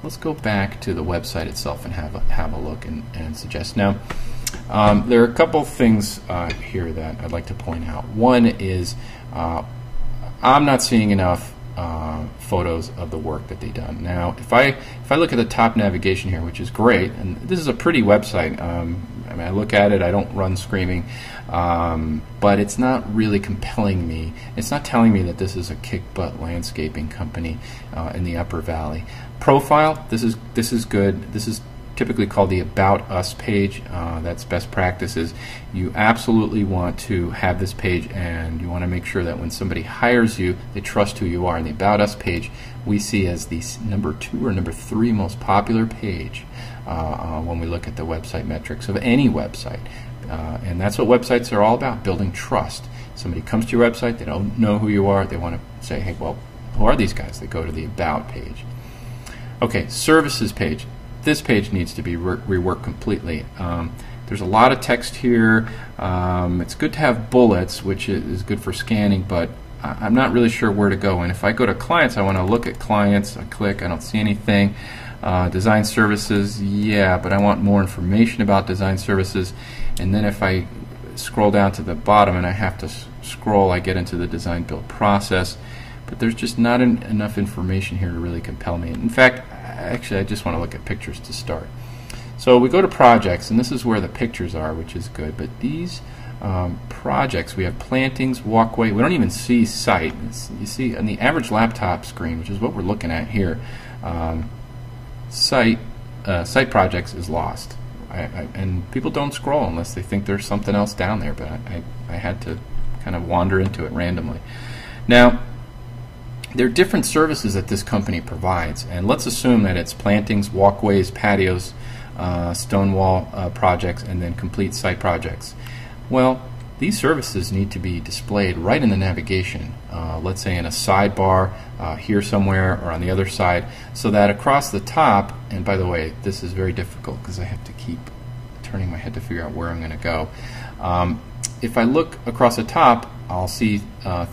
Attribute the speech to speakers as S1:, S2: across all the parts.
S1: let's go back to the website itself and have a look and suggest. Now, there are a couple things here that I'd like to point out. One is I'm not seeing enough photos of the work that they've done. Now, if I look at the top navigation here, which is great, and this is a pretty website. I mean, I look at it, I don't run screaming, but it's not really compelling me. It's not telling me that this is a kick-butt landscaping company in the Upper Valley. Profile, this is good. This is typically called the About Us page. That's best practices. You absolutely want to have this page, and you want to make sure that when somebody hires you, they trust who you are. And the About Us page we see as the number 2 or number 3 most popular page when we look at the website metrics of any website. And that's what websites are all about, building trust. Somebody comes to your website, they don't know who you are, they want to say, hey, well, who are these guys? They go to the About page. Okay, services page. This page needs to be reworked completely. There's a lot of text here. It's good to have bullets, which is good for scanning, but I'm not really sure where to go. And if I go to clients, I want to look at clients. I click, I don't see anything. Design services, yeah, but I want more information about design services. And then if I scroll down to the bottom and I have to scroll, I get into the design build process. But there's just not enough information here to really compel me. In fact, actually, I just want to look at pictures to start. So we go to projects, and this is where the pictures are, which is good. But these projects, we have plantings, walkway. We don't even see site. You see on the average laptop screen, which is what we're looking at here, site projects is lost. And people don't scroll unless they think there's something else down there. But I had to kind of wander into it randomly. Now, there are different services that this company provides, and let's assume that it's plantings, walkways, patios, stone wall projects, and then complete site projects. Well, these services need to be displayed right in the navigation, let's say in a sidebar here somewhere or on the other side, so that across the top, and by the way, this is very difficult because I have to keep turning my head to figure out where I'm going to go. If I look across the top, I'll see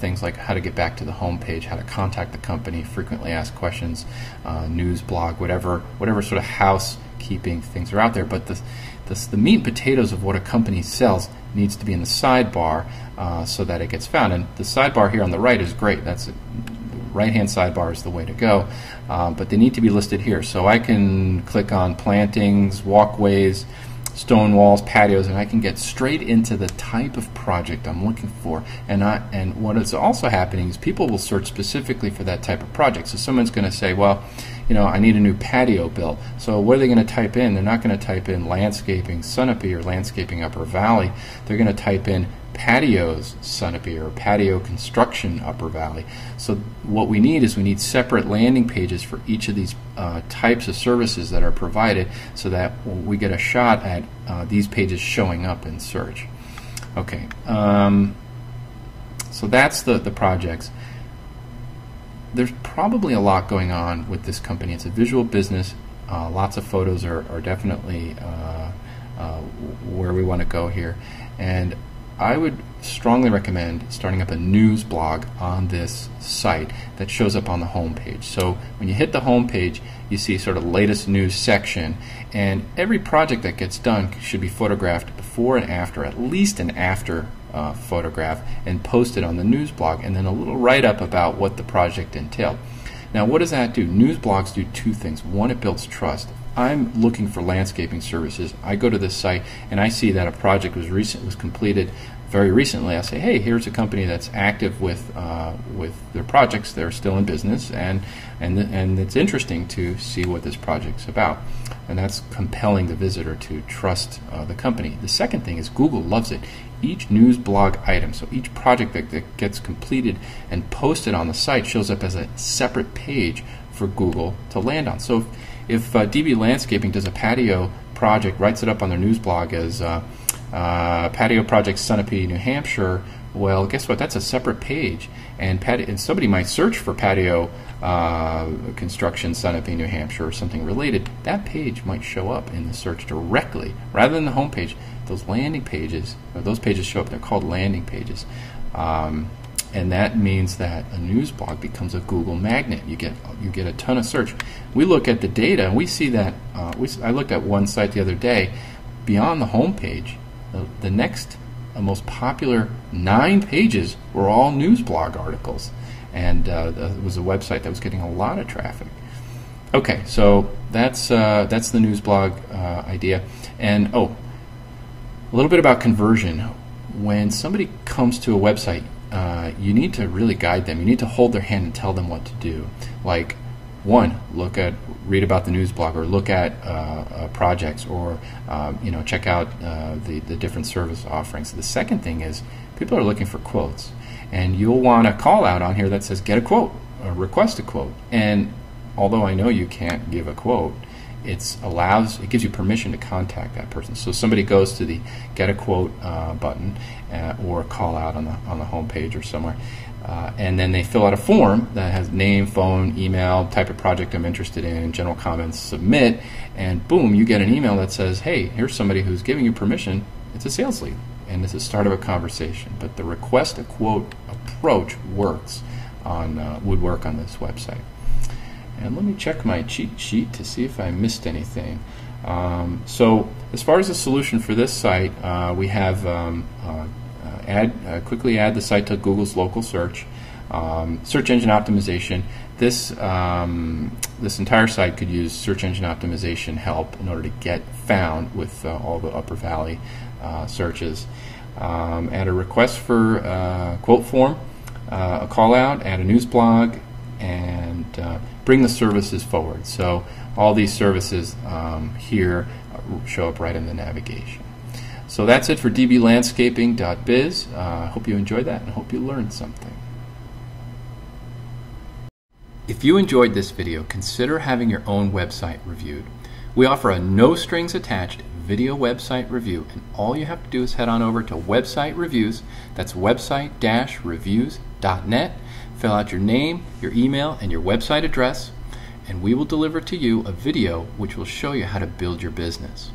S1: things like how to get back to the home page, how to contact the company, frequently asked questions, news, blog, whatever sort of housekeeping things are out there. But the meat and potatoes of what a company sells needs to be in the sidebar so that it gets found. And the sidebar here on the right is great. That's the right-hand sidebar is the way to go. But they need to be listed here. So I can click on plantings, walkways, stone walls, patios, and I can get straight into the type of project I'm looking for. And what is also happening is people will search specifically for that type of project. So someone's going to say, well, you know, I need a new patio built. So what are they going to type in? They're not going to type in landscaping Sunapee or landscaping Upper Valley. They're going to type in patios Sunapee or patio construction Upper Valley. So what we need is we need separate landing pages for each of these types of services that are provided, so that we get a shot at these pages showing up in search. Okay, so that's the projects. There's probably a lot going on with this company. It's a visual business. Lots of photos are definitely where we want to go here. And I would strongly recommend starting up a news blog on this site that shows up on the home page. So when you hit the home page, you see sort of latest news section, and every project that gets done should be photographed before and after, at least an after photograph, and posted on the news blog, and then a little write-up about what the project entailed. Now, what does that do? News blogs do two things. One, it builds trust. I'm looking for landscaping services. I go to this site and I see that a project was completed very recently. I say, hey, here's a company that's active with their projects. They're still in business, and it's interesting to see what this project's about. And that's compelling the visitor to trust the company. The second thing is Google loves it. Each news blog item, so each project that gets completed and posted on the site, shows up as a separate page for Google to land on. So if DB Landscaping does a patio project, writes it up on their news blog as patio project Sunapee, New Hampshire, well, guess what? That's a separate page, and somebody might search for patio construction Sunapee, New Hampshire, or something related. That page might show up in the search directly rather than the home page. Those landing pages, or those pages show up. They're called landing pages. and that means that a news blog becomes a Google magnet. You get a ton of search. We look at the data and we see that I looked at one site the other day. Beyond the home page, the next most popular 9 pages were all news blog articles, and it was a website that was getting a lot of traffic. Okay, so that's the news blog idea. And a little bit about conversion. When somebody comes to a website, you need to really guide them. You need to hold their hand and tell them what to do. Like, one, read about the news blog, or look at projects, or check out the different service offerings. The second thing is people are looking for quotes, and you'll want a call out on here that says get a quote or request a quote. And although I know you can't give a quote, it gives you permission to contact that person. So somebody goes to the get a quote button or call out on the home page or somewhere, and then they fill out a form that has name, phone, email, type of project I'm interested in, general comments, submit, and boom, you get an email that says, hey, here's somebody who's giving you permission. It's a sales lead, and it's the start of a conversation. But the request a quote approach would work on this website. And let me check my cheat sheet to see if I missed anything. So as far as the solution for this site, we have quickly add the site to Google's local search, search engine optimization. This entire site could use search engine optimization help in order to get found with all the Upper Valley searches. Add a request for quote form, a call out, add a news blog, and bring the services forward. So all these services here show up right in the navigation. So that's it for dblandscaping.biz. Hope you enjoyed that and hope you learned something. If you enjoyed this video, consider having your own website reviewed. We offer a no strings attached video website review, and all you have to do is head on over to Website Reviews. That's website-reviews.net. Fill out your name, your email, and your website address, and we will deliver to you a video which will show you how to build your business.